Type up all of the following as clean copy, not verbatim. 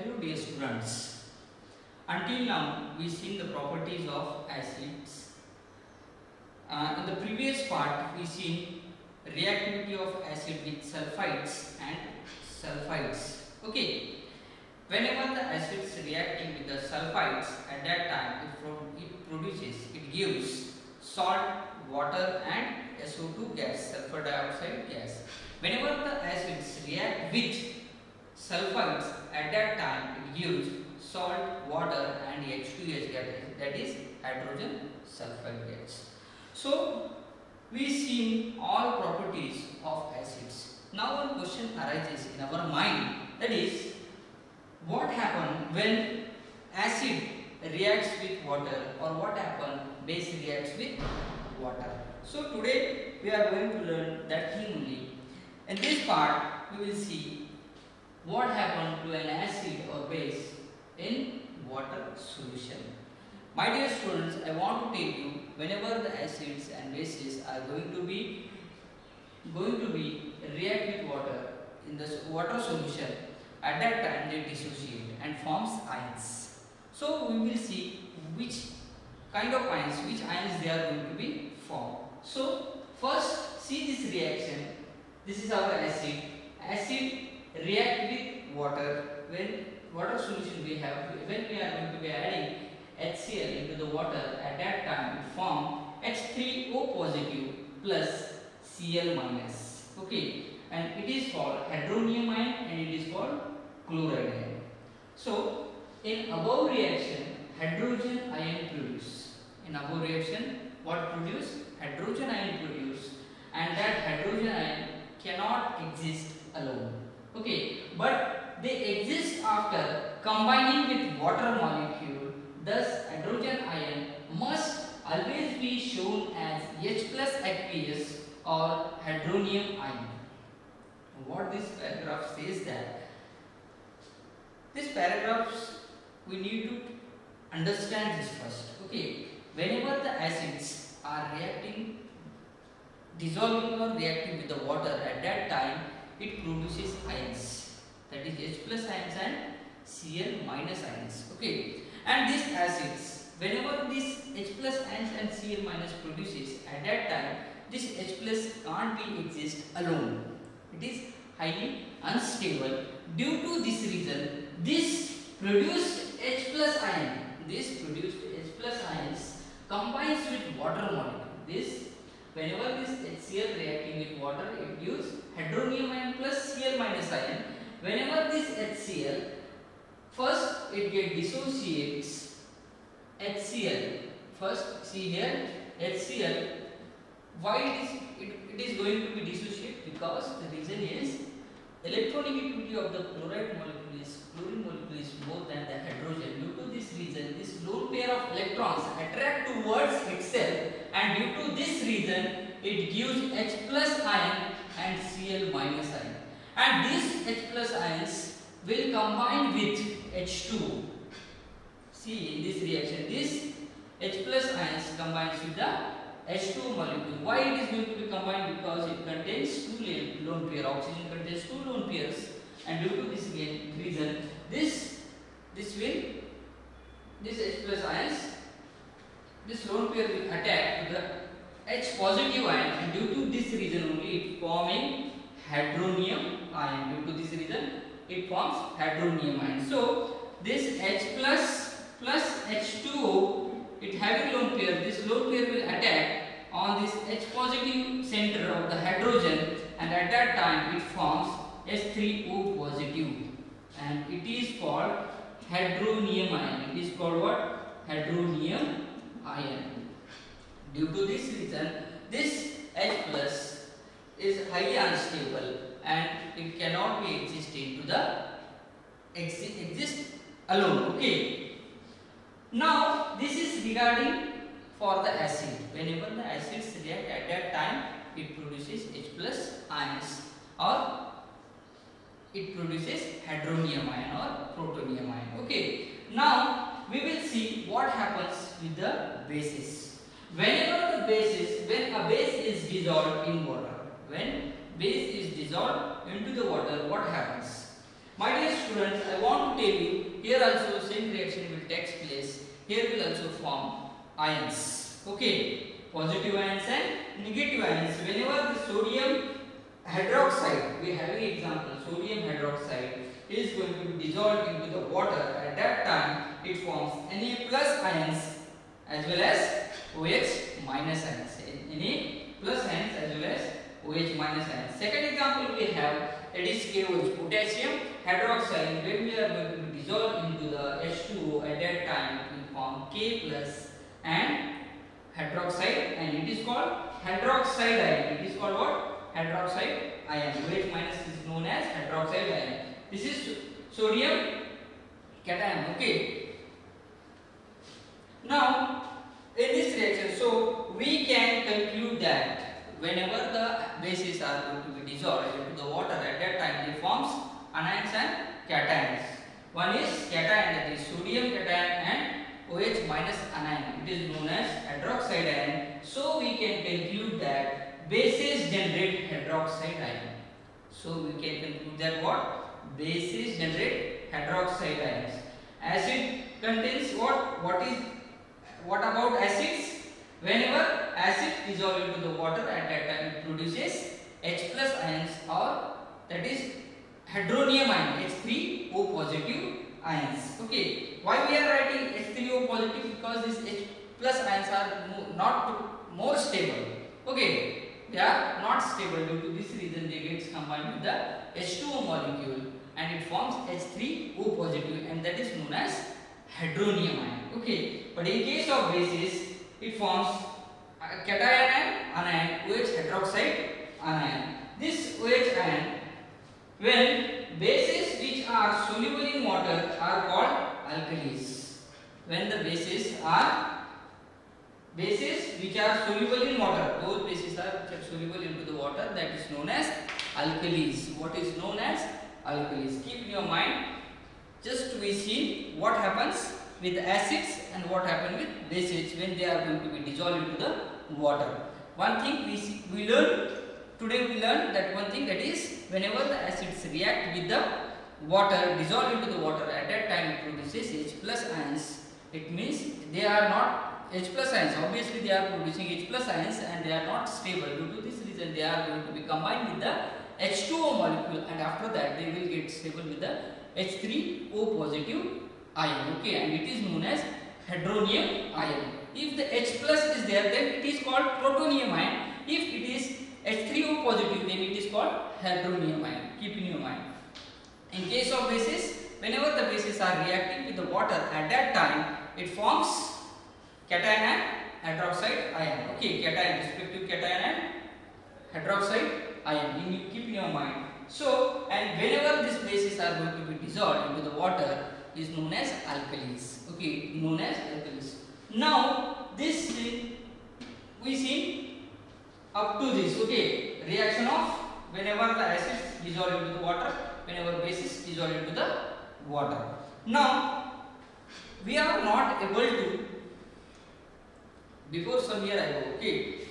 Hello dear students, until now we seen the properties of acids. In the previous part we seen reactivity of acid with sulfides and sulfides. Okay, whenever the acids reacting with the sulfides, at that time it gives salt, water and SO2 gas, sulfur dioxide gas. Whenever the acids react with sulfides, at that time it gives salt, water and H2S gas, that is hydrogen sulfide gas. So we see all properties of acids. Now one question arises in our mind, that is, what happens when acid reacts with water, or what happens base reacts with water. So today we are going to learn that thing only. In this part we will see what happens to an acid or base in water solution. My dear students, I want to tell you, whenever the acids and bases are going to be react with water in the water solution, at that time they dissociate and forms ions. So we will see which kind of ions, which ions they are going to be formed. So first see this reaction. This is our acid. Acid react with water. When water solution we have, when we are going to be adding HCl into the water, at that time it form H3O positive plus Cl minus. Okay, and it is called hydronium ion and it is called chloride ion. So in above reaction, hydrogen ion produce. In above reaction, what produce? Hydrogen ion produce, and that hydrogen ion cannot exist alone. Okay, but they exist after combining with water molecule. Thus, hydrogen ion must always be shown as H plus aqueous or hydronium ion. What this paragraph says that, this paragraphs we need to understand this first. Okay, whenever the acids are reacting, dissolving or reacting with the water, at that time it produces ions, that is H plus ions and Cl minus ions. Okay, and these acids, whenever this H plus ions and Cl minus produces, at that time this H plus can't be exist alone. It is highly unstable. Due to this reason, this produced H plus ion, this produced H plus ions combines with water molecule. This, whenever this HCl reacting with water, it gives hydronium ion plus Cl minus ion. Whenever this HCl, first it dissociates HCl. First see here HCl. Why it is going to be dissociate? Because the reason is electronegativity of the chlorine molecule is more than the hydrogen. Due to this reason, this lone pair of electrons attract towards itself, and due to this reason it gives H plus ion and Cl minus ion, and these H plus ions will combine with H2. See in this reaction, this H plus ions combines with the H2 molecule. Why it is going to be combined? Because it contains two lone pair. Oxygen contains two lone pairs, and due to this reason, this H plus ions, this lone pair will attack to the H positive ion, and due to this reason only it forming hydronium ion. Due to this reason it forms hydronium ion. So this H plus H2O, it having lone pair, this lone pair will attack on this H positive center of the hydrogen, and at that time it forms H3O positive, and it is called hydronium ion. It is called what? Hydronium ion. Due to this reason, this H plus is highly unstable and it cannot be existing to the exist alone. Okay. Now this is regarding for the acid. Whenever the acids react, at that time it produces H plus ions, or it produces hydronium ion or protonium ion. Okay. Now we will see what happens with the bases. Whenever the bases, when a base is dissolved in water, when base is dissolved into the water, what happens? My dear students, I want to tell you, here also same reaction will take place. Here will also form ions. Okay, positive ions and negative ions. Whenever the sodium hydroxide, we have an example, sodium hydroxide is going to be dissolved into the water. At that time, it forms Na plus ions as well as OH minus ions. Na plus ions as well as OH minus ions. Second example we have, that is KOH, potassium hydroxide. When we are going to be dissolved into the H2O, at that time it will form K plus and hydroxide, and it is called hydroxide ion. It is called what? Hydroxide ion. OH minus is known as hydroxide ion. This is sodium cation. Okay. Now, in this reaction, so we can conclude that whenever the bases are going to be dissolved into the water, at that time they forms anions and cations. One is cation, that is sodium cation, and OH minus anion. It is known as hydroxide ion. So we can conclude that bases generate hydroxide ion. So we can conclude that what? Bases generate hydroxide ions. Acid contains what? What about acids? Whenever acid dissolves into the water, at that time it produces H plus ions, or that is hydronium ion, H3O positive ions. Okay, why we are writing H3O positive? Because these H plus ions are not more stable. Okay, they are not stable. Due to this reason, they get combined with the H2O molecule and it forms H3O positive, and that is known as hydronium ion. Okay, but in case of bases, it forms cation and anion, OH hydroxide anion. This OH ion, when bases which are soluble in water are called alkalis. When the bases which are soluble in water, those bases are soluble into the water, that is known as alkalis. What is known as alkalis? Keep in your mind. Just we see what happens with acids and what happens with bases when they are going to be dissolved into the water. One thing we learn today, we learn that one thing, that is whenever the acids react with the water, dissolve into the water, at that time it produces H plus ions. It means they are not H plus ions. Obviously they are producing H plus ions and they are not stable. Due to this reason, they are going to be combined with the H2O molecule, and after that they will get stable with the H3O positive ion. Okay, and it is known as hydronium ion. If the H plus is there, then it is called protonium ion. If it is H3O positive, then it is called hydronium ion. Keep in your mind. In case of bases, whenever the bases are reacting with the water, at that time it forms cation and hydroxide ion. Okay, cation, respective cation and hydroxide ion. You keep in your mind. So, and whenever these bases are going to be dissolved into the water, is known as alkalis. Okay, known as alkalis. Now, this we see up to this. Okay, reaction of whenever the acids dissolve into the water, whenever bases dissolve into the water. Now, we are not able to, before some year ago, okay,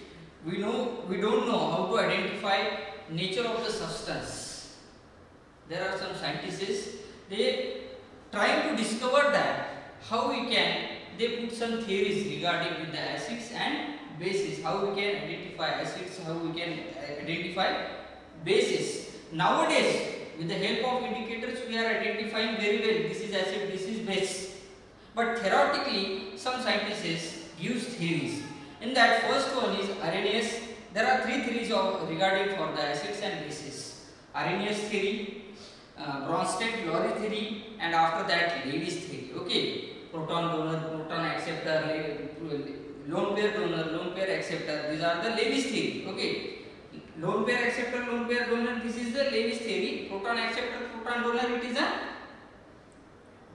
we don't know how to identify nature of the substance. There are some scientists, they trying to discover that how we can, they put some theories regarding with the acids and bases, how we can identify acids, how we can identify bases. Nowadays, with the help of indicators, we are identifying very well, this is acid, this is base. But theoretically, some scientists gives theories. In that, first one is Arrhenius. There are three theories regarding for the acids and bases. Arrhenius theory, Bronsted-Lowry theory, and after that Lewis theory. Okay, proton donor, proton acceptor, lone pair donor, lone pair acceptor. These are the Lewis theory. Okay, lone pair acceptor, lone pair donor. This is the Lewis theory. Proton acceptor, proton donor. It is a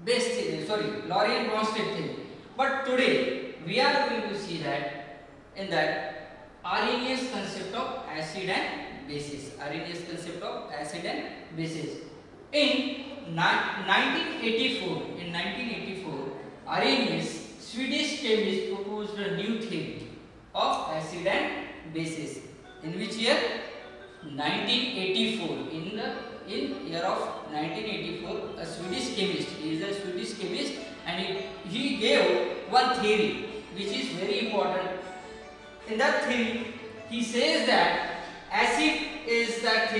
base theory. Sorry, Lowry and Bronsted theory. But today we are going to see that in that Arrhenius concept of acid and bases. Arrhenius concept of acid and bases. In 1984, Arrhenius, Swedish chemist, proposed a new theory of acid and bases. In which year? 1984. In year of 1984, a Swedish chemist, he is a Swedish chemist, and he gave one theory which is very important. In that theory, he says that acid is that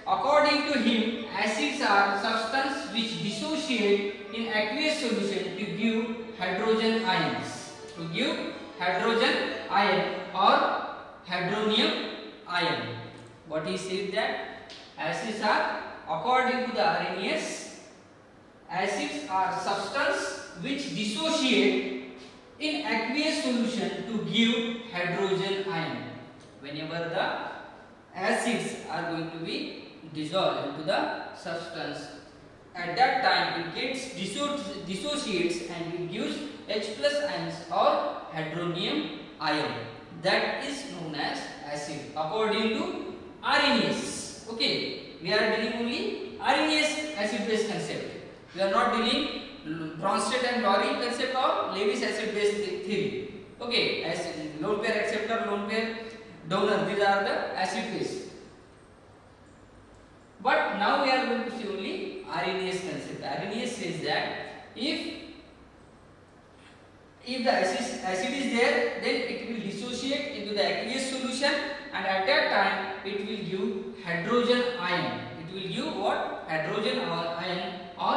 according to him, acids are substances which dissociate in aqueous solution to give hydrogen ions. To give hydrogen ion or hydronium ion. What he said that acids are, according to the Arrhenius, acids are substances which dissociate in aqueous solution to give hydrogen ion. Whenever the acids are going to be dissolved into the substance, at that time it gets dissociates and it gives H plus ions or hydronium ion. That is known as acid according to Arrhenius. Okay, we are dealing only Arrhenius acid base concept. We are not dealing Bronsted and Lowry concept or Lewis acid base theory. Okay, acid, lone pair acceptor, lone pair donor, these are the acid base. But now we are going to see only Arrhenius concept. Arrhenius says that if the acid is there, then it will dissociate into the aqueous solution, and at that time it will give hydrogen ion. It will give what? Hydrogen ion or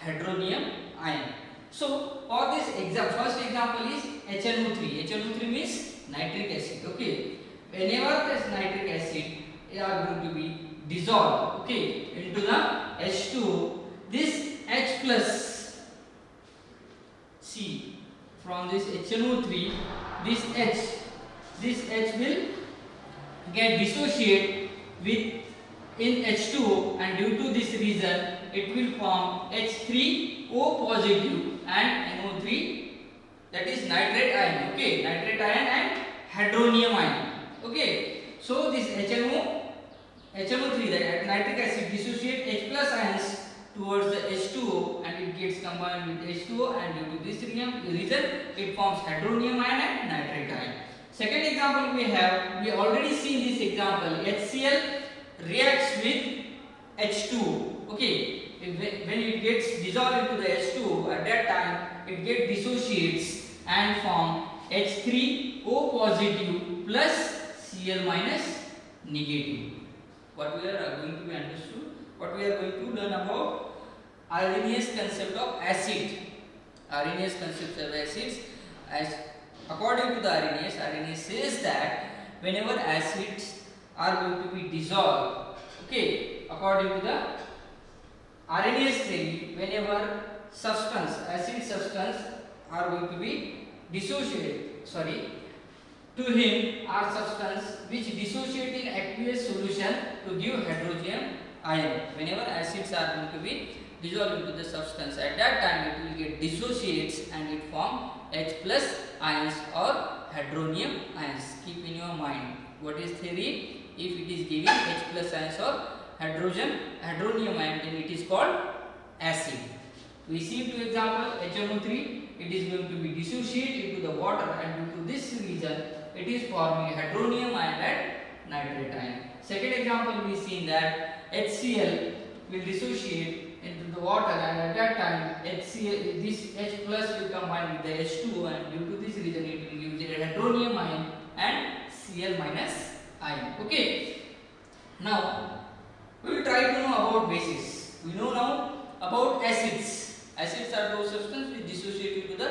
hydronium ion. So for this example, first example is HNO3. HNO3 means nitric acid. Okay, whenever this nitric acid are going to be dissolved, okay, into the H2O, this H plus C from this HNO3, this H will get dissociate with in H2O, and due to this reason it will form H3O positive and NO3, that is nitrate ion. Okay, nitrate ion and hydronium ion. Okay, so this HNO3, that nitric acid, dissociate H plus ions towards the H2O and it gets combined with H2O, and due to this reason it forms hydronium ion and nitrate ion. Second example we have, we already seen this example, HCl reacts with H2O. Okay, when it gets dissolved into the H2O, at that time it gets dissociates and form H3O positive plus Cl minus negative. What we are going to be understood, what we are going to learn about Arrhenius concept of acid. Arrhenius concept of acids, as according to the Arrhenius says that whenever acids are going to be dissolved, okay, according to the Arrhenius theory, whenever acid substance are going to be dissociated, to him are substance which dissociate in aqueous solution to give hydrogen ion. Whenever acids are going to be dissolved into the substance, at that time it will get dissociates and it form H plus ions or hydronium ions. Keep in your mind what is theory. If it is giving H plus ions or hydronium ion, then it is called acid. We see two example, HNO3, it is going to be dissociated into the water, and due to this reason it is forming hydronium ion and nitrate ion. Second example, we seen that HCl will dissociate into the water, and at that time HCl, this H plus will combine with the H2O, and due to this reason it will give the hydronium ion and Cl minus ion. Okay, now we will try to know about bases. We know now about acids. Acids are those substances which dissociate into the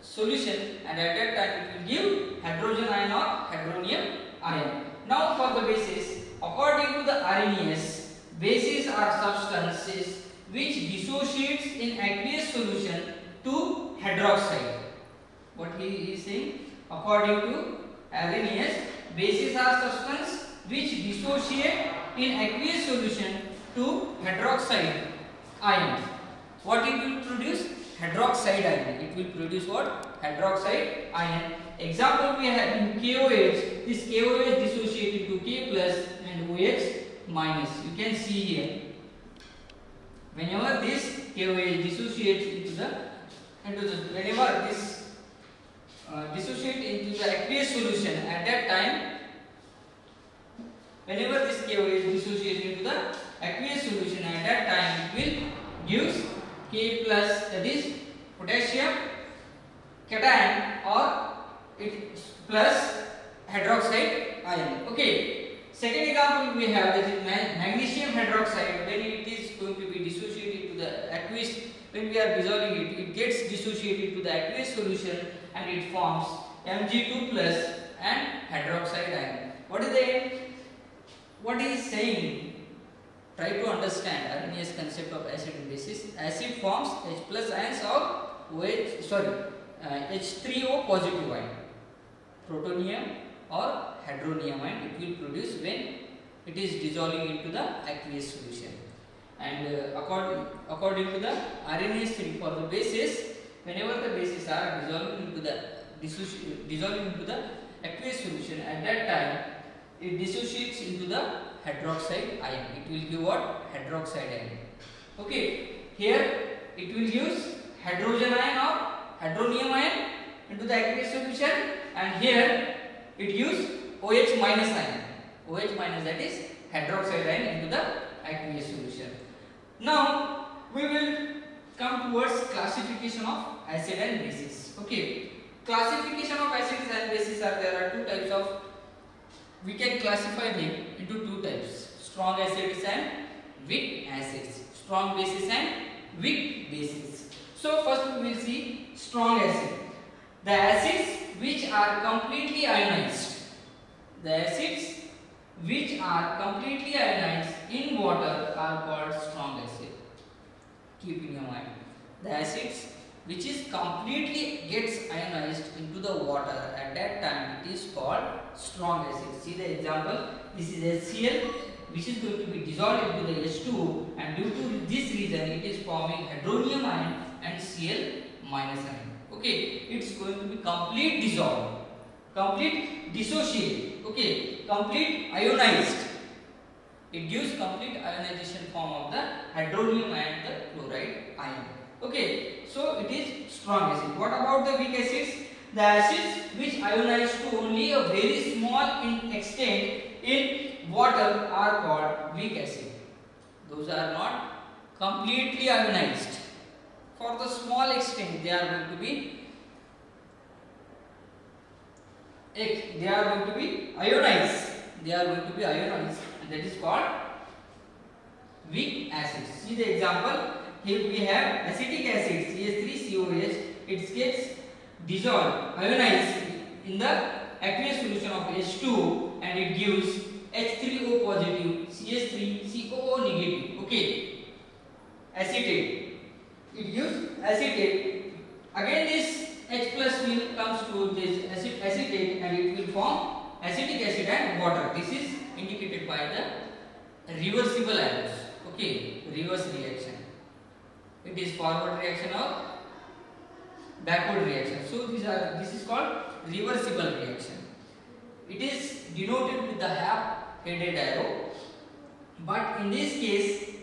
solution, and at that time it will give hydrogen ion or hydronium ion. Now for the bases, according to the Arrhenius, bases are substances which dissociates in aqueous solution to hydroxide. What he is saying, according to Arrhenius, bases are substances which dissociate in aqueous solution to hydroxide ion. What it will produce? Hydroxide ion. It will produce what? Hydroxide ion. Example we have in KOH. This KOH dissociated to K plus and OH minus. You can see here. Whenever this KOH dissociates into the whenever this dissociate into the aqueous solution, at that time Whenever this KOH dissociates into the aqueous solution, at that time it will gives K plus, that is potassium cation, or it plus hydroxide ion. Okay. Second example we have, that is magnesium hydroxide. When it is going to be dissociated to the aqueous, when we are dissolving it, it gets dissociated to the aqueous solution and it forms Mg2 plus and hydroxide ion. What is saying? Try to understand Arrhenius concept of acid and basis. Acid forms H plus ions of H3O positive ion, protonium or hydronium ion. It will produce when it is dissolving into the aqueous solution. And according to the Arrhenius theory, for the bases, whenever the bases are dissolving into the aqueous solution, at that time it dissociates into the hydroxide ion. It will give what? Hydroxide ion. Okay. Here it will use hydrogen ion or hydronium ion into the aqueous solution, and here it use OH minus ion. OH minus, that is hydroxide ion, into the aqueous solution. Now we will come towards classification of acid and bases. Okay. Classification of acids and bases there are two types of. We can classify them into two types: strong acids and weak acids, strong bases and weak bases. So first we will see strong acid. The acids which are completely ionized. The acids which are completely ionized in water are called strong acid. Keep in your mind. The acids which is completely gets ionized into the water, at that time it is called strong acid. See the example. This is HCl which is going to be dissolved into the H2, and due to this reason it is forming hydronium ion and Cl minus ion. Okay, it's going to be complete dissolved, complete dissociated. Okay, complete ionized. It gives complete ionization form of the hydronium and the chloride ion. Okay, so it is strong acid. What about the weak acids? The acids which ionize to only a very small in extent in water are called weak acid. Those are not completely ionized. For the small extent, they are going to be ionized. They are going to be ionized, and that is called weak acids. See the example. Here we have acetic acid CH3COH. It gets dissolved, ionized in the aqueous solution of H2, and it gives H3O positive CH3COO negative. Okay, acetate. It gives acetate. Again this H plus will comes to this acetate, and it will form acetic acid and water. This is indicated by the reversible arrows. Okay, reverse reaction. It is forward reaction or backward reaction. So this is called reversible reaction. It is denoted with the half-headed arrow. But in this case,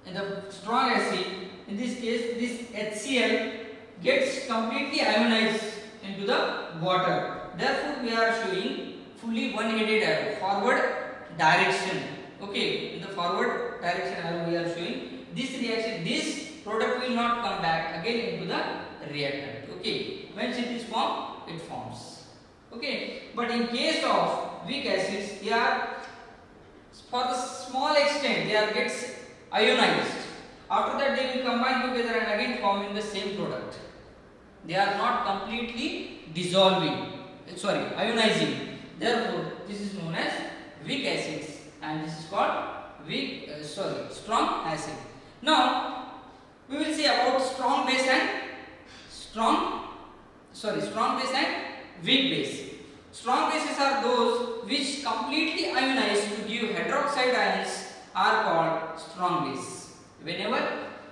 in the strong acid, in this case, this HCl gets completely ionized into the water. Therefore, we are showing fully one-headed arrow, forward direction. Okay, in the forward direction arrow we are showing this reaction. This product will not come back again into the reactant. Okay, once it is formed, it forms. Okay, but in case of weak acids, they are for the small extent they are gets ionized. After that, they will combine together and again forming the same product. They are not completely ionizing. Therefore, this is known as weak acids, and this is called strong acid. Now we will see about strong base and weak base. Strong bases are those which completely ionize to give hydroxide ions are called strong base. Whenever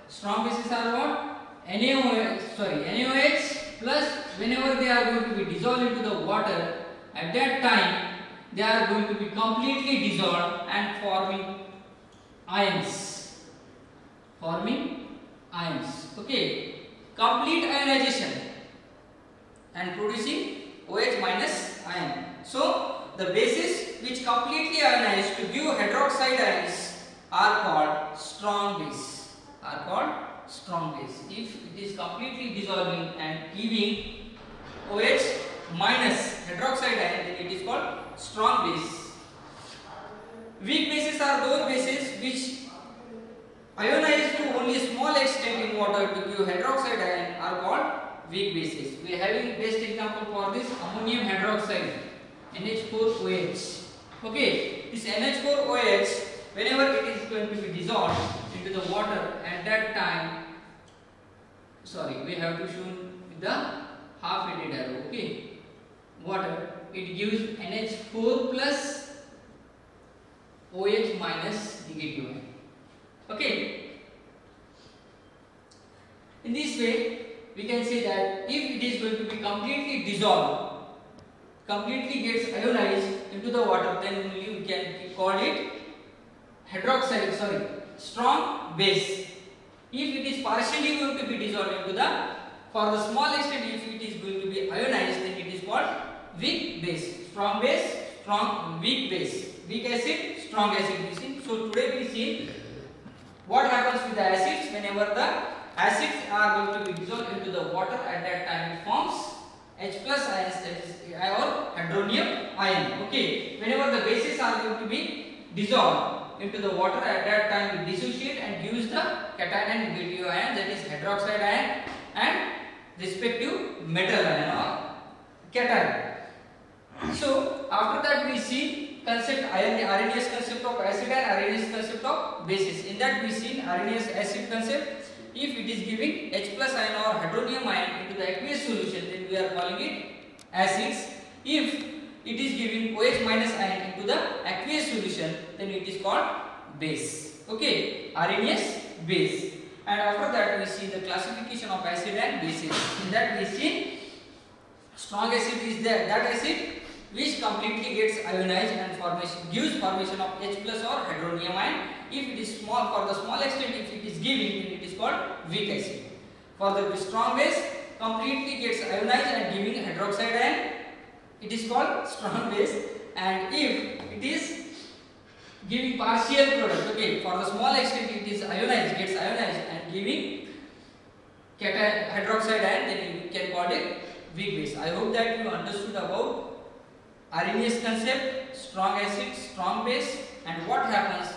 strong bases are what? NaOH plus, whenever they are going to be dissolved into the water, at that time they are going to be completely dissolved and forming ions. Okay, complete ionization and producing OH minus ion. So the bases which completely ionize to give hydroxide ions are called strong base. Are called strong base. If it is completely dissolving and giving OH minus hydroxide ion, then it is called strong base. Weak bases are those bases which ionize to only a small extent in water to give hydroxide ion are called weak bases. We are having best example for this ammonium hydroxide, NH4OH. Okay, this NH4OH, whenever it is going to be dissolved into the water, at that time, sorry, we have to show with the half-headed arrow. Okay, water, it gives NH4 plus OH minus negative ion. Okay, in this way we can say that if it is going to be completely dissolved, completely gets ionized into the water, then only we can call it strong base. If it is partially going to be dissolved into the, for the small extent, if it is going to be ionized, then it is called weak base. Strong base, strong, weak base. Weak acid, strong acid. So today we see what happens with the acids. Whenever the acids are going to be dissolved into the water, at that time it forms H plus ions, that is or hydronium ion. Okay, whenever the bases are going to be dissolved into the water, at that time it dissociate and gives the cation and negative ion, that is hydroxide ion and respective metal ion or cation. So after that we see concept Arrhenius concept of acid and Arrhenius concept of bases. In that we see Arrhenius acid concept. If it is giving H plus ion or hydronium ion into the aqueous solution, then we are calling it acids. If it is giving OH minus ion into the aqueous solution, then it is called base. Okay, Arrhenius base. And after that we see the classification of acid and bases. In that we see strong acid is there, that acid which completely gets ionized and gives formation of H plus or hydronium ion. If it is small, for the small extent, if it is giving, then it is called weak acid. For the strong base, completely gets ionized and giving hydroxide ion, it is called strong base. And if it is giving partial product, okay, for the small extent it is ionized, gets ionized and giving hydroxide ion, then you can call it weak base. I hope that you understood about Arrhenius concept, strong acid, strong base, and what happens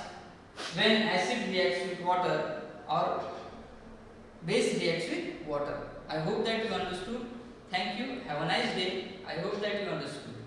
when acid reacts with water or base reacts with water. I hope that you understood. Thank you. Have a nice day. I hope that you understood.